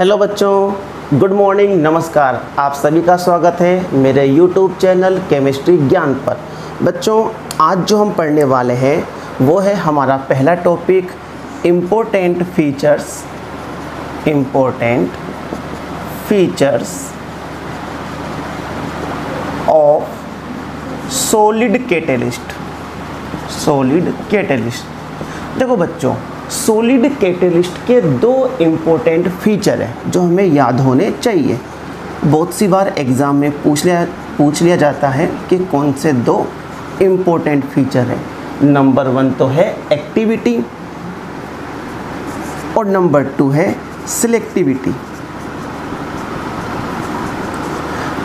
Hello बच्चों, good morning, नमस्कार। आप सभी का स्वागत है मेरे यूट्यूब चैनल केमिस्ट्री ज्ञान पर। बच्चों, आज जो हम पढ़ने वाले हैं वो है हमारा पहला topic important features of solid catalyst. देखो बच्चों, सॉलिड कैटेलिस्ट के दो इम्पोर्टेंट फीचर हैं जो हमें याद होने चाहिए। बहुत सी बार एग्ज़ाम में पूछ लिया जाता है कि कौन से दो इम्पोर्टेंट फीचर हैं। नंबर 1 तो है एक्टिविटी और नंबर 2 है सिलेक्टिविटी।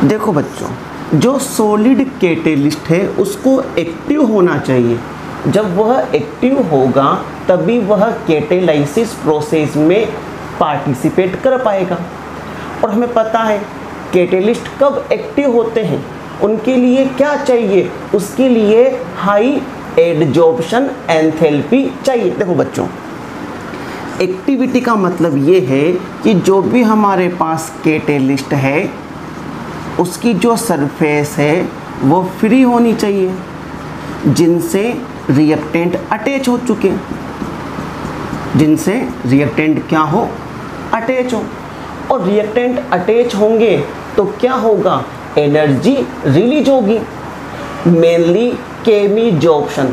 देखो बच्चों, जो सॉलिड कैटेलिस्ट है उसको एक्टिव होना चाहिए। जब वह एक्टिव होगा तभी वह कैटेलाइसिस प्रोसेस में पार्टिसिपेट कर पाएगा। और हमें पता है कैटेलिस्ट कब एक्टिव होते हैं, उनके लिए क्या चाहिए, उसके लिए हाई एडजॉर्प्शन एंथैल्पी चाहिए। देखो बच्चों, एक्टिविटी का मतलब ये है कि जो भी हमारे पास कैटेलिस्ट है उसकी जो सरफेस है वो फ्री होनी चाहिए, जिनसे रिएक्टेंट अटैच हो चुके, जिनसे रिएक्टेंट क्या हो, अटैच हो। और रिएक्टेंट अटैच होंगे तो क्या होगा, एनर्जी रिलीज होगी। मेनली केमीजॉर्प्शन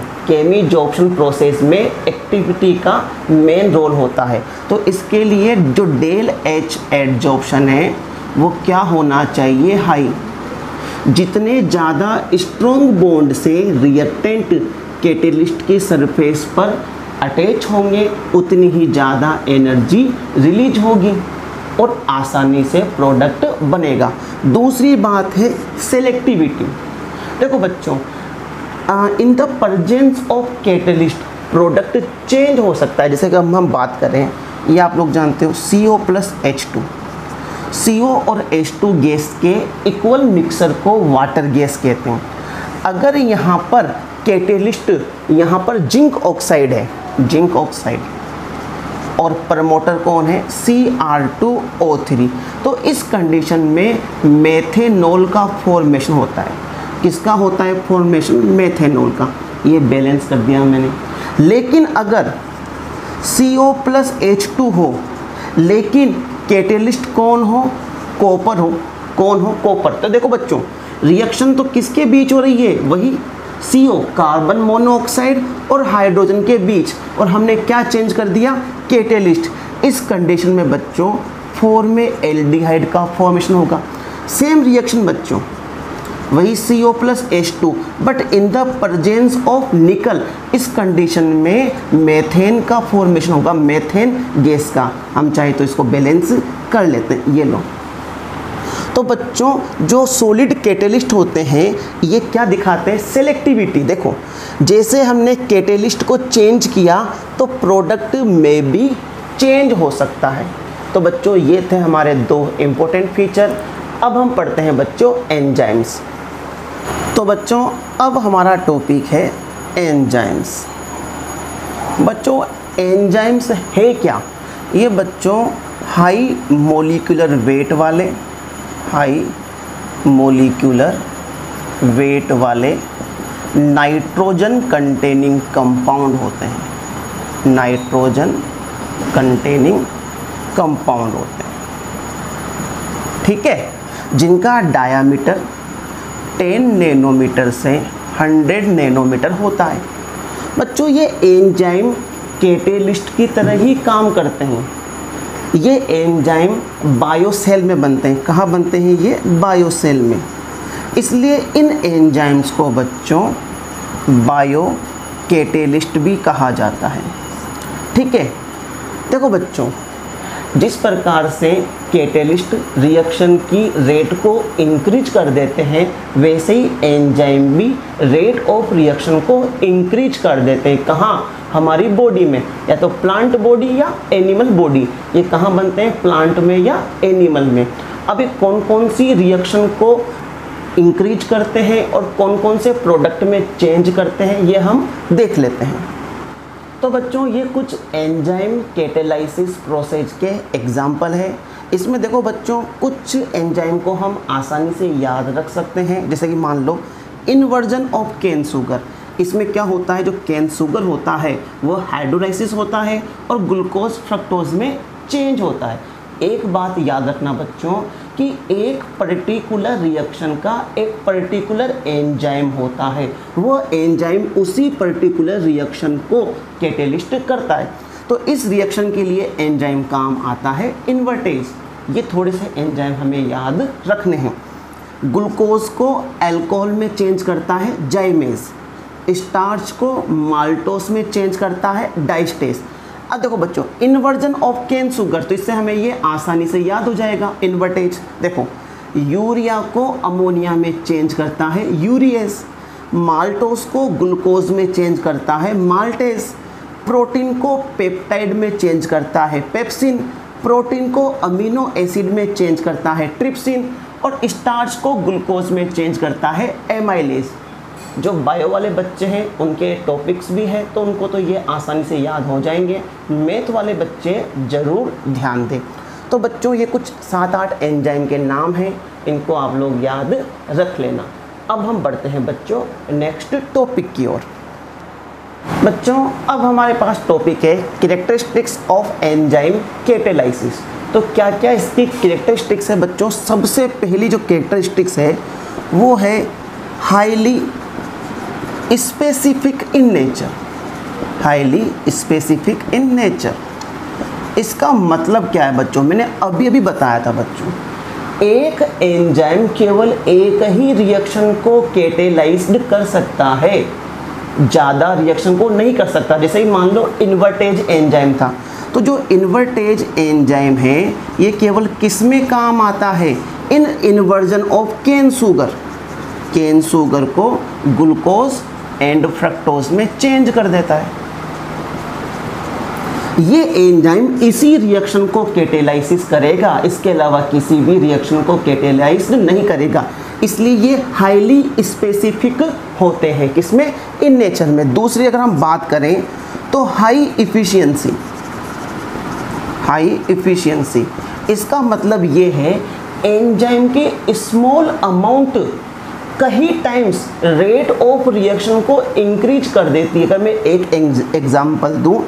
प्रोसेस में एक्टिविटी का मेन रोल होता है। तो इसके लिए जो डेल एच एडजॉर्प्शन है वो क्या होना चाहिए, हाई। जितने ज़्यादा स्ट्रॉन्ग बॉन्ड से रिएक्टेंट कैटेलिस्ट की सरफेस पर अटैच होंगे उतनी ही ज़्यादा एनर्जी रिलीज होगी और आसानी से प्रोडक्ट बनेगा। दूसरी बात है सेलेक्टिविटी। देखो बच्चों, in the presence of catalyst product change हो सकता है। जैसे कि हम बात करें, ये आप लोग जानते हो CO प्लस H2, CO और H2 गैस के इक्वल मिक्सर को वाटर गैस कहते हैं। अगर यहाँ पर कैटेलिस्ट, यहाँ पर जिंक ऑक्साइड है, जिंक ऑक्साइड, और प्रमोटर कौन है, Cr2O3, तो इस कंडीशन में मेथेनॉल का फॉर्मेशन होता है। किसका होता है फॉर्मेशन, मेथेनॉल का। ये बैलेंस कर दिया मैंने। लेकिन अगर CO प्लस H2 हो लेकिन कैटेलिस्ट कौन हो, कॉपर हो, कौन हो, कॉपर। तो देखो बच्चों, रिएक्शन तो किसके बीच हो रही है, वही CO कार्बन मोनोऑक्साइड और हाइड्रोजन के बीच, और हमने क्या चेंज कर दिया, कैटेलिस्ट। इस कंडीशन में बच्चों 4 में एल्डिहाइड का फॉर्मेशन होगा। सेम रिएक्शन बच्चों, वही CO plus H2 but in the presence of निकल, इस कंडीशन में मेथेन का फॉर्मेशन होगा, मेथेन गैस का। हम चाहे तो इसको बैलेंस कर लेते हैं, ये लो। तो बच्चों, जो सॉलिड कैटेलिस्ट होते हैं ये क्या दिखाते हैं, सेलेक्टिविटी। देखो, जैसे हमने कैटेलिस्ट को चेंज किया तो प्रोडक्ट में भी चेंज हो सकता है। तो बच्चों, ये थे हमारे दो इम्पोर्टेंट फीचर। अब हम पढ़ते हैं बच्चों एंजाइम्स। तो बच्चों, अब हमारा टॉपिक है एंजाइम्स। बच्चों, एंजाइम्स है क्या, ये बच्चों हाई मोलिकुलर वेट वाले नाइट्रोजन कंटेनिंग कंपाउंड होते हैं, नाइट्रोजन कंटेनिंग कंपाउंड होते हैं, ठीक है, जिनका डायामीटर 10 नैनोमीटर से 100 नैनोमीटर होता है। बच्चों, ये एंजाइम कैटेलिस्ट की तरह ही काम करते हैं। ये एंजाइम बायोसेल में बनते हैं। कहाँ बनते हैं ये, बायोसेल में। इसलिए इन एंजाइम्स को बच्चों बायो कैटेलिस्ट भी कहा जाता है, ठीक है। देखो बच्चों, जिस प्रकार से कैटेलिस्ट रिएक्शन की रेट को इंक्रीज कर देते हैं वैसे ही एंजाइम भी रेट ऑफ रिएक्शन को इंक्रीज कर देते हैं। कहाँ, हमारी बॉडी में, या तो प्लांट बॉडी या एनिमल बॉडी। ये कहाँ बनते हैं, प्लांट में या एनिमल में। अब ये कौन कौन सी रिएक्शन को इंक्रीज करते हैं और कौन कौन से प्रोडक्ट में चेंज करते हैं, ये हम देख लेते हैं। तो बच्चों ये कुछ एंजाइम कैटेलाइसिस प्रोसेस के एग्जाम्पल है। इसमें देखो बच्चों, कुछ एंजाइम को हम आसानी से याद रख सकते हैं, जैसे कि मान लो इन्वर्जन ऑफ केन शुगर। इसमें क्या होता है, जो केन शुगर होता है वो हाइड्रोलाइसिस होता है और ग्लूकोज फ्रक्टोज में चेंज होता है। एक बात याद रखना बच्चों कि एक पर्टिकुलर रिएक्शन का एक पर्टिकुलर एंजाइम होता है, वो एंजाइम उसी पर्टिकुलर रिएक्शन को कैटेलिस्ट करता है। तो इस रिएक्शन के लिए एंजाइम काम आता है इन्वर्टेज। ये थोड़े से एंजाइम हमें याद रखने हैं। ग्लूकोज को अल्कोहल में चेंज करता है जाइमेज, स्टार्च को माल्टोस में चेंज करता है डाइस्टेस। अब देखो बच्चों, इन्वर्जन ऑफ केन शुगर, तो इससे हमें ये आसानी से याद हो जाएगा इन्वर्टेज। देखो, यूरिया को अमोनिया में चेंज करता है यूरिएज, माल्टोस को ग्लूकोज में चेंज करता है माल्टेज, प्रोटीन को पेप्टाइड में चेंज करता है पेप्सिन, प्रोटीन को अमीनो एसिड में चेंज करता है ट्रिप्सिन, और स्टार्च को ग्लूकोज में चेंज करता है एमाइलेज। जो बायो वाले बच्चे हैं उनके टॉपिक्स भी हैं, तो उनको तो ये आसानी से याद हो जाएंगे। मैथ वाले बच्चे ज़रूर ध्यान दें। तो बच्चों, ये कुछ 7-8 एंजाइम के नाम हैं, इनको आप लोग याद रख लेना। अब हम बढ़ते हैं बच्चों नेक्स्ट टॉपिक की ओर। बच्चों, अब हमारे पास टॉपिक है कैरेक्टरिस्टिक्स ऑफ एंजाइम कैटेलाइसिस। तो क्या क्या इसकी कैरेक्टरिस्टिक्स है बच्चों? सबसे पहली जो कैरेक्टरिस्टिक्स है वो है highly specific in nature. Highly specific in nature, इसका मतलब क्या है बच्चों? मैंने अभी बताया था बच्चों, एक एंजाइम केवल एक ही रिएक्शन को कैटेलाइज्ड कर सकता है, ज़्यादा रिएक्शन को नहीं कर सकता। जैसे ही मान लो इन्वर्टेज एंजाइम था, तो जो इन्वर्टेज एंजाइम है ये केवल किस में काम आता है? In inversion of cane sugar. Cane sugar को ग्लूकोज एंड फ्रक्टोज में चेंज कर देता है। ये एंजाइम इसी रिएक्शन को कैटेलाइसिस करेगा, इसके अलावा किसी भी रिएक्शन को कैटेलाइज नहीं करेगा। इसलिए ये हाईली स्पेसिफिक होते हैं, किसमें? इन नेचर में। दूसरी अगर हम बात करें तो हाई इफिशिएंसी। हाई इफिशिएंसी, इसका मतलब ये है एंजाइम के स्मॉल अमाउंट कई टाइम्स रेट ऑफ रिएक्शन को इंक्रीज कर देती है। अगर मैं एक एग्जांपल दूं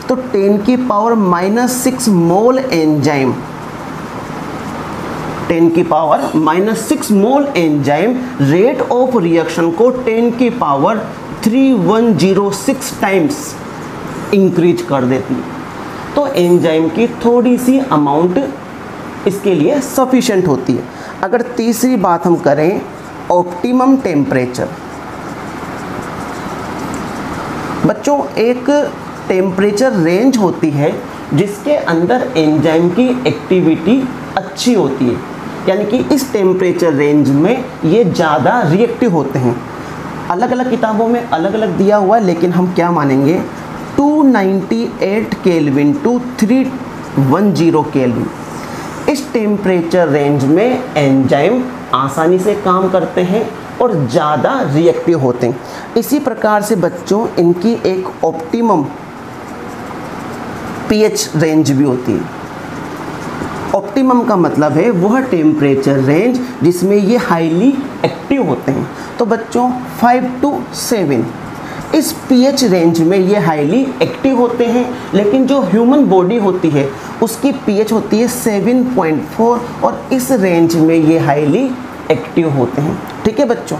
तो 10 की पावर -6 मोल एंजाइम, 10 की power -6 mole enzyme rate of reaction को 10 की पावर 3106 टाइम्स इंक्रीज कर देती है। तो एंजाइम की थोड़ी सी अमाउंट इसके लिए सफिशिएंट होती है। अगर तीसरी बात हम करें ऑप्टिमम टेम्परेचर। बच्चों, एक टेम्परेचर रेंज होती है जिसके अंदर एंजाइम की एक्टिविटी अच्छी होती है, यानी कि इस टेम्परेचर रेंज में ये ज़्यादा रिएक्टिव होते हैं। अलग अलग किताबों में अलग अलग दिया हुआ है, लेकिन हम क्या मानेंगे? 298 केल्विन टू 310 केल्विन, इस टेम्परेचर रेंज में एंजाइम आसानी से काम करते हैं और ज़्यादा रिएक्टिव होते हैं। इसी प्रकार से बच्चों, इनकी एक ऑप्टिमम पीएच रेंज भी होती है। ऑप्टिमम का मतलब है वह टेम्परेचर रेंज जिसमें ये हाईली एक्टिव होते हैं। तो बच्चों 5 to 7 इस पीएच रेंज में ये हाईली एक्टिव होते हैं, लेकिन जो ह्यूमन बॉडी होती है उसकी पीएच होती है 7.4 और इस रेंज में ये हाईली एक्टिव होते हैं। ठीक है बच्चों,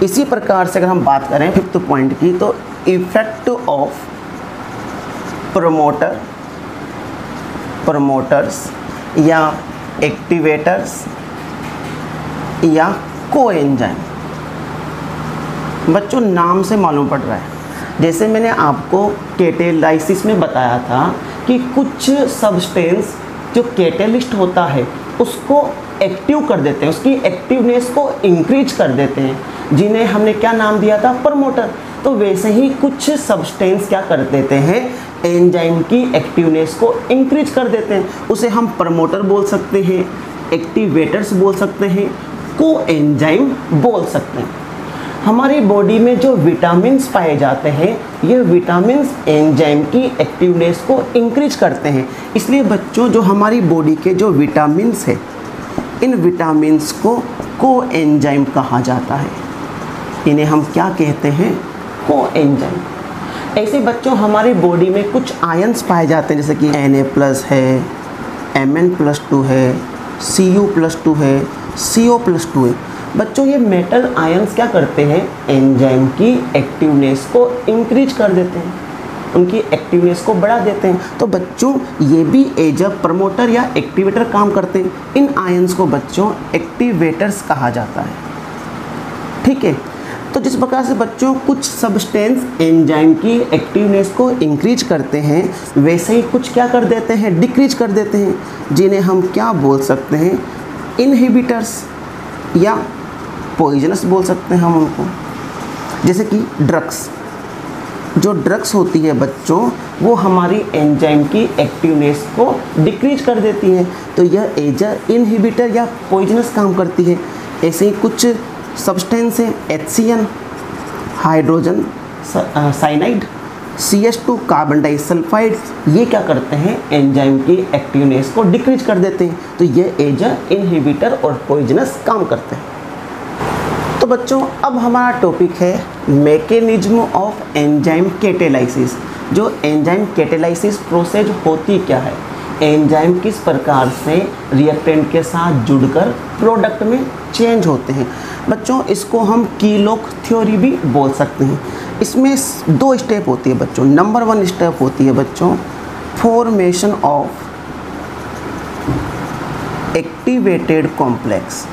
इसी प्रकार से अगर हम बात करें 5th पॉइंट की, तो इफेक्ट ऑफ प्रमोटर्स या एक्टिवेटर्स या कोएंजाइम। बच्चों, नाम से मालूम पड़ रहा है, जैसे मैंने आपको कैटेलाइसिस में बताया था कि कुछ सब्सटेंस जो कैटेलिस्ट होता है उसको एक्टिव कर देते हैं, उसकी एक्टिवनेस को इंक्रीज कर देते हैं, जिन्हें हमने क्या नाम दिया था? प्रमोटर। तो वैसे ही कुछ सब्सटेंस क्या कर देते हैं? एंजाइम की एक्टिवनेस को इंक्रीज कर देते हैं। उसे हम प्रमोटर बोल सकते हैं, एक्टिवेटर्स बोल सकते हैं, कोएंजाइम बोल सकते हैं। हमारी बॉडी में जो विटामिन्स पाए जाते हैं, ये विटामिन्स एंजाइम की एक्टिवनेस को इंक्रीज करते हैं। इसलिए बच्चों जो हमारी बॉडी के जो विटामिन्स है, इन विटामिन्स को कोएंजाइम कहा जाता है। इन्हें हम क्या कहते हैं? कोएंजाइम। ऐसे बच्चों हमारी बॉडी में कुछ आयंस पाए जाते हैं, जैसे कि Na+ है, Mn+2 है, Cu+2 है, Co+2 है। बच्चों ये मेटल आयंस क्या करते हैं? एंजाइम की एक्टिवनेस को इंक्रीज कर देते हैं, उनकी एक्टिवनेस को बढ़ा देते हैं। तो बच्चों ये भी एज अ प्रमोटर या एक्टिवेटर काम करते हैं। इन आयंस को बच्चों एक्टिवेटर्स कहा जाता है। ठीक है, तो जिस प्रकार से बच्चों कुछ सब्सटेंस एंजाइम की एक्टिवनेस को इंक्रीज करते हैं, वैसे ही कुछ क्या कर देते हैं? डिक्रीज कर देते हैं, जिन्हें हम क्या बोल सकते हैं? इनहिबिटर्स या पॉइजनस बोल सकते हैं हम उनको। जैसे कि ड्रग्स, जो ड्रग्स होती है बच्चों, वो हमारी एंजाइम की एक्टिवनेस को डिक्रीज कर देती हैं, तो यह एज अ इनहिबिटर या पॉइजनस काम करती है। ऐसे ही कुछ सब्सटेंस हैं, HCN hydrogen cyanide, CH2 carbon disulphide, ये क्या करते हैं? एंजाइम की एक्टिवनेस को डिक्रीज कर देते हैं, तो ये एज अ इनहिबिटर और पॉइजनस काम करते हैं। तो बच्चों अब हमारा टॉपिक है मैकेनिज्म ऑफ एंजाइम कैटेलाइसिस। जो एंजाइम कैटेलाइसिस प्रोसेस होती क्या है? एंजाइम किस प्रकार से रिएक्टेंट के साथ जुड़कर प्रोडक्ट में चेंज होते हैं। बच्चों इसको हम कीलोक थ्योरी भी बोल सकते हैं। इसमें 2 स्टेप होती है बच्चों। नंबर 1 स्टेप होती है बच्चों फॉर्मेशन ऑफ एक्टिवेटेड कॉम्प्लेक्स।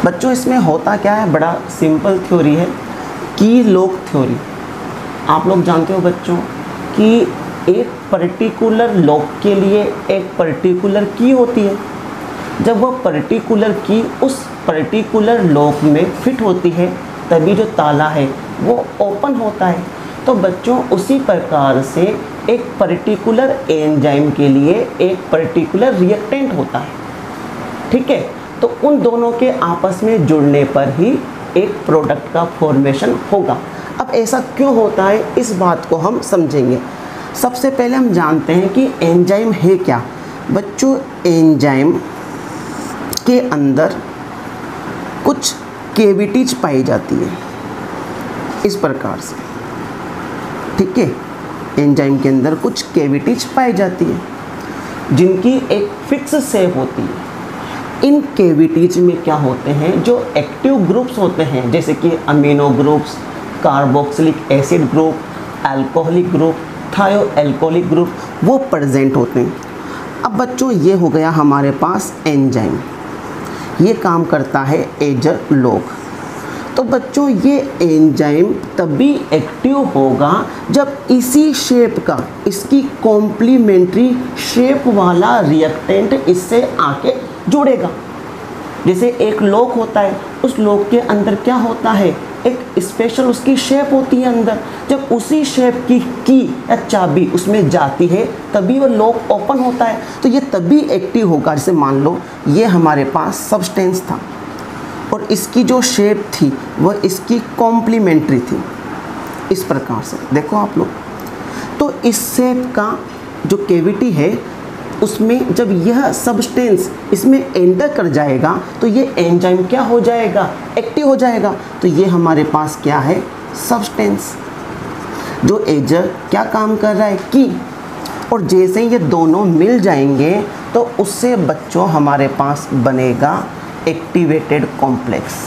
बच्चों इसमें होता क्या है? बड़ा सिंपल थ्योरी है, कीलोक थ्योरी। आप लोग जानते हो बच्चों कि एक पर्टिकुलर लॉक के लिए एक पर्टिकुलर की होती है। जब वह पर्टिकुलर की उस पर्टिकुलर लॉक में फिट होती है, तभी जो ताला है वो ओपन होता है। तो बच्चों उसी प्रकार से एक पर्टिकुलर एंजाइम के लिए एक पर्टिकुलर रिएक्टेंट होता है। ठीक है, तो उन दोनों के आपस में जुड़ने पर ही एक प्रोडक्ट का फॉर्मेशन होगा। अब ऐसा क्यों होता है, इस बात को हम समझेंगे। सबसे पहले हम जानते हैं कि एंजाइम है क्या। बच्चों एंजाइम के अंदर कुछ कैविटीज पाई जाती है इस प्रकार से। ठीक है, एंजाइम के अंदर कुछ कैविटीज पाई जाती है जिनकी एक फिक्स शेप होती है। इन कैविटीज में क्या होते हैं? जो एक्टिव ग्रुप्स होते हैं, जैसे कि amino groups, carboxylic acid group, alcoholic group, thioalcoholic group, वो प्रेजेंट होते हैं। अब बच्चों ये हो गया हमारे पास एंजाइम, ये काम करता है एज अ लॉक। तो बच्चों ये एंजाइम तभी एक्टिव होगा जब इसी शेप का, इसकी कॉम्प्लीमेंट्री शेप वाला रिएक्टेंट इससे आके जुड़ेगा। जैसे एक लॉक होता है, उस लॉक के अंदर क्या होता है? एक स्पेशल उसकी शेप होती है अंदर। जब उसी शेप की या चाबी उसमें जाती है तभी वो लॉक ओपन होता है। तो ये तभी एक्टिव होगा। जैसे मान लो ये हमारे पास सब्सटेंस था और इसकी जो शेप थी वह इसकी कॉम्प्लीमेंट्री थी। इस प्रकार से देखो आप लोग, तो इस शेप का जो कैविटी है उसमें जब यह सब्सटेंस इसमें एंटर कर जाएगा तो ये एंजाइम क्या हो जाएगा? एक्टिव हो जाएगा। तो ये हमारे पास क्या है? सब्सटेंस, जो एजर क्या काम कर रहा है? की। और जैसे ही ये दोनों मिल जाएंगे तो उससे बच्चों हमारे पास बनेगा एक्टिवेटेड कॉम्प्लेक्स।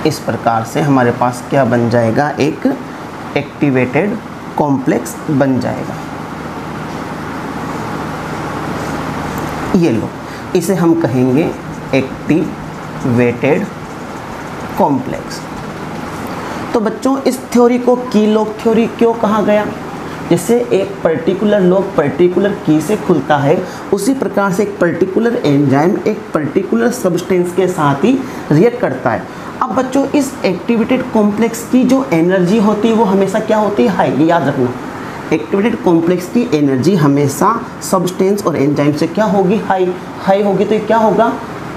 इस प्रकार से हमारे पास क्या बन जाएगा? एक एक्टिवेटेड कॉम्प्लेक्स बन जाएगा। ये लो, इसे हम कहेंगे एक्टिवेटेड कॉम्प्लेक्स। तो बच्चों इस थ्योरी को कीलोक थ्योरी क्यों कहा गया? जैसे एक पर्टिकुलर लॉक पर्टिकुलर की से खुलता है, उसी प्रकार से एक पर्टिकुलर एंजाइम एक पर्टिकुलर सब्सटेंस के साथ ही रिएक्ट करता है। अब बच्चों इस एक्टिवेटेड कॉम्प्लेक्स की जो एनर्जी होती है वो हमेशा क्या होती है? हाई। याद रखना, एक्टिवेटेड कॉम्प्लेक्स की एनर्जी हमेशा सब्सटेंस और एंजाइम से क्या होगी? हाई। हाई होगी तो क्या होगा?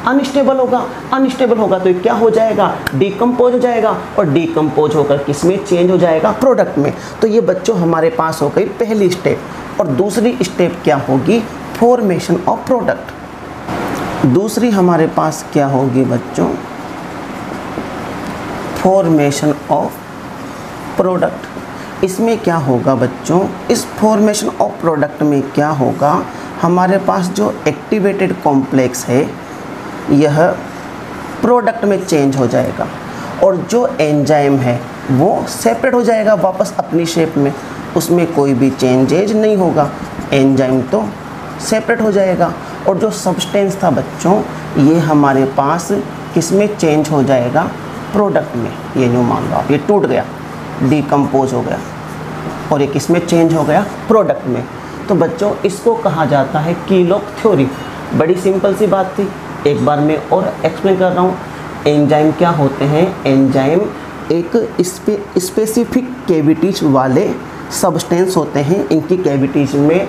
अनस्टेबल होगा, अनस्टेबल होगा तो ये क्या हो जाएगा, डिकम्पोज हो जाएगा, और डिकम्पोज होकर किस में चेंज हो जाएगा, प्रोडक्ट में। तो ये बच्चों हमारे पास हो गई पहली स्टेप। और दूसरी स्टेप क्या होगी, फॉर्मेशन ऑफ प्रोडक्ट। दूसरी हमारे पास क्या होगी बच्चों, फॉर्मेशन ऑफ प्रोडक्ट। इसमें क्या होगा बच्चों, इस फॉर्मेशन ऑफ प्रोडक्ट में क्या होगा, हमारे पास जो एक्टिवेटेड कॉम्प्लेक्स है यह प्रोडक्ट में चेंज हो जाएगा, और जो एंजाइम है वो सेपरेट हो जाएगा वापस अपनी शेप में, उसमें कोई भी चेंजेज नहीं होगा, एंजाइम तो सेपरेट हो जाएगा। और जो सब्सटेंस था बच्चों ये हमारे पास किस में चेंज हो जाएगा, प्रोडक्ट में। ये जो मान लो आप ये टूट गया, डिकम्पोज हो गया, और ये किस में चेंज हो गया, प्रोडक्ट में। तो बच्चों इसको कहा जाता है कीलॉग थ्योरी। बड़ी सिंपल सी बात थी, एक बार मैं और एक्सप्लेन कर रहा हूँ। एंजाइम क्या होते हैं, एंजाइम एक स्पेसिफिक कैविटीज वाले सब्सटेंस होते हैं। इनकी कैविटीज में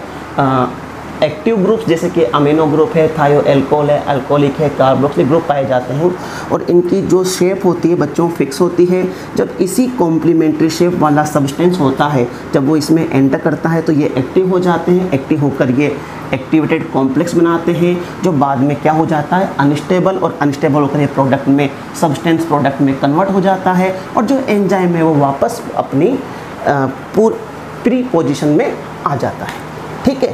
एक्टिव ग्रुप्स जैसे कि अमीनो ग्रुप है, थायो एल्कोहल है, अल्कोहलिक है, कार्बोक्सिलिक ग्रुप पाए जाते हैं। और इनकी जो शेप होती है बच्चों फिक्स होती है। जब इसी कॉम्प्लीमेंट्री शेप वाला सब्सटेंस होता है, जब वो इसमें एंटर करता है तो ये एक्टिव हो जाते हैं। एक्टिव होकर ये एक्टिवेटेड कॉम्प्लेक्स बनाते हैं, जो बाद में क्या हो जाता है, अनस्टेबल, और अनस्टेबल होकर ये प्रोडक्ट में, सब्सटेंस प्रोडक्ट में कन्वर्ट हो जाता है, और जो एंजाइम है वो वापस अपनी प्री पोजीशन में आ जाता है। ठीक है,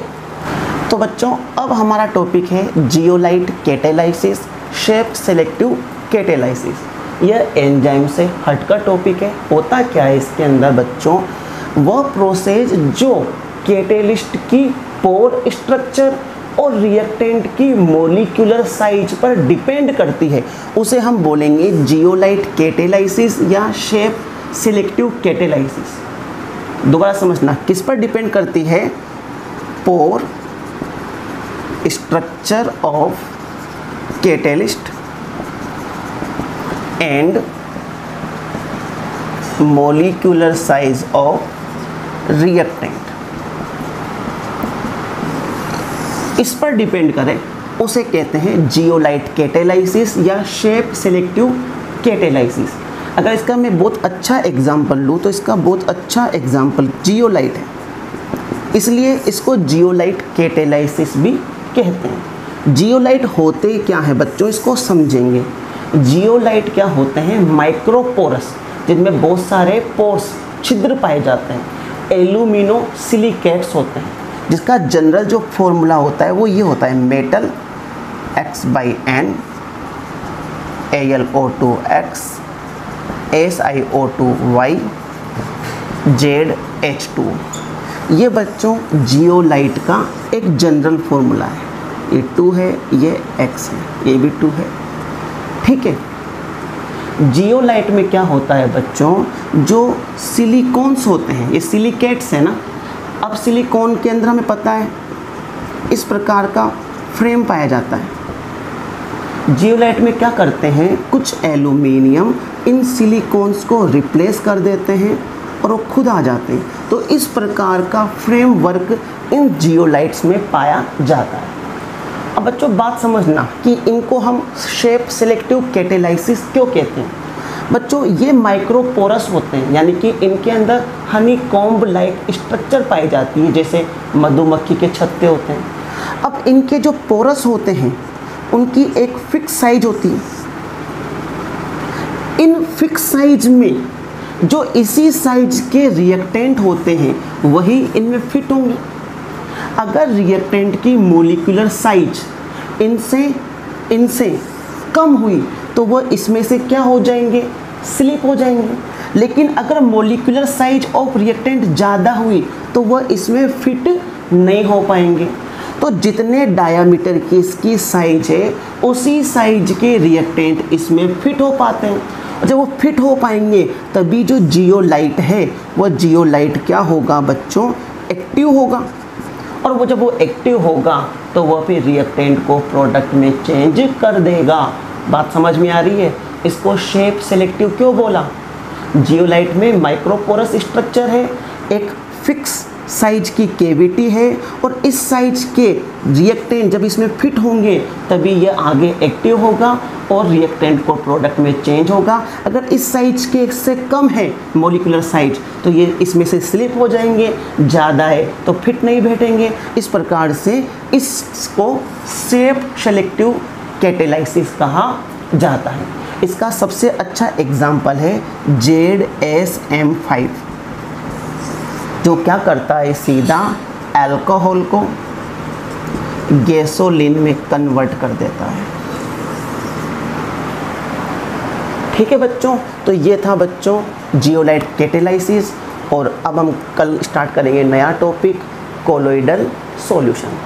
तो बच्चों अब हमारा टॉपिक है zeolite catalysis, shape selective catalysis. यह एंजाइम से हटकर टॉपिक है। होता क्या है इसके अंदर बच्चों, वह प्रोसेस जो कैटेलिस्ट की पोर स्ट्रक्चर और रिएक्टेंट की मॉलिक्यूलर साइज पर डिपेंड करती है, उसे हम बोलेंगे जियोलाइट कैटालाइसिस या शेप सेलेक्टिव कैटालाइसिस। दोबारा समझना, किस पर डिपेंड करती है, pore structure of catalyst and molecular size of reactant, इस पर डिपेंड करें उसे कहते हैं जियोलाइट कैटालाइसिस या शेप सेलेक्टिव कैटालाइसिस। अगर इसका मैं बहुत अच्छा एग्जाम्पल लूँ तो इसका बहुत अच्छा एग्जाम्पल जियोलाइट है, इसलिए इसको जियोलाइट कैटालाइसिस भी कहते हैं। जियोलाइट होते क्या है बच्चों, इसको समझेंगे। जियोलाइट क्या होते हैं, माइक्रोपोरस, जिनमें बहुत सारे पोर्स, छिद्र पाए जाते हैं, एल्यूमिनो सिलिकेट्स होते हैं, जिसका जनरल जो फॉर्मूला होता है वो ये होता है, metal X/N AlO2X SiO2Y ZH2। ये बच्चों जियोलाइट का एक जनरल फॉर्मूला है। ये 2 है, ये X है, ये भी 2 है। ठीक है, जियोलाइट में क्या होता है बच्चों, जो सिलिकॉन्स होते हैं, ये सिलिकेट्स है ना। अब सिलिकॉन के अंदर हमें पता है इस प्रकार का फ्रेम पाया जाता है। जियोलाइट में क्या करते हैं, कुछ एल्यूमिनियम इन सिलिकॉन्स को रिप्लेस कर देते हैं और वो खुद आ जाते हैं। तो इस प्रकार का फ्रेमवर्क इन जियोलाइट्स में पाया जाता है। अब बच्चों बात समझना कि इनको हम शेप सेलेक्टिव कैटालाइसिस क्यों कहते हैं। बच्चों ये माइक्रोपोरस होते हैं, यानी कि इनके अंदर हनी कॉम्ब लाइक स्ट्रक्चर पाई जाती है, जैसे मधुमक्खी के छत्ते होते हैं। अब इनके जो पोरस होते हैं उनकी एक फिक्स साइज होती है। इन फिक्स साइज में जो इसी साइज के रिएक्टेंट होते हैं वही इनमें फिट होंगे। अगर रिएक्टेंट की मॉलिक्यूलर साइज इनसे कम हुई तो वह इसमें से क्या हो जाएंगे, स्लिप हो जाएंगे। लेकिन अगर मॉलिक्यूलर साइज ऑफ रिएक्टेंट ज़्यादा हुई तो वह इसमें फिट नहीं हो पाएंगे। तो जितने डायामीटर की इसकी साइज है उसी साइज के रिएक्टेंट इसमें फिट हो पाते हैं। जब वो फिट हो पाएंगे तभी जो जियोलाइट है वह जियोलाइट क्या होगा बच्चों, एक्टिव होगा। और वो जब वो एक्टिव होगा तो वह फिर रिएक्टेंट को प्रोडक्ट में चेंज कर देगा। बात समझ में आ रही है। इसको शेप सेलेक्टिव क्यों बोला, जियोलाइट में माइक्रोपोरस स्ट्रक्चर है, एक फिक्स साइज की केविटी है और इस साइज के रिएक्टेंट जब इसमें फिट होंगे तभी ये आगे एक्टिव होगा और रिएक्टेंट को प्रोडक्ट में चेंज होगा। अगर इस साइज के से कम है मॉलिक्यूलर साइज तो ये इसमें से स्लिप हो जाएंगे, ज़्यादा है तो फिट नहीं बैठेंगे। इस प्रकार से इसको सेफ सेलेक्टिव कैटेलाइसिस कहा जाता है। इसका सबसे अच्छा एग्जाम्पल है ZSM5 जो क्या करता है, सीधा अल्कोहल को गैसोलीन में कन्वर्ट कर देता है। ठीक है बच्चों, तो ये था बच्चों जियोलाइट कैटेलाइसिस। और अब हम कल स्टार्ट करेंगे नया टॉपिक कोलोइडल सॉल्यूशन।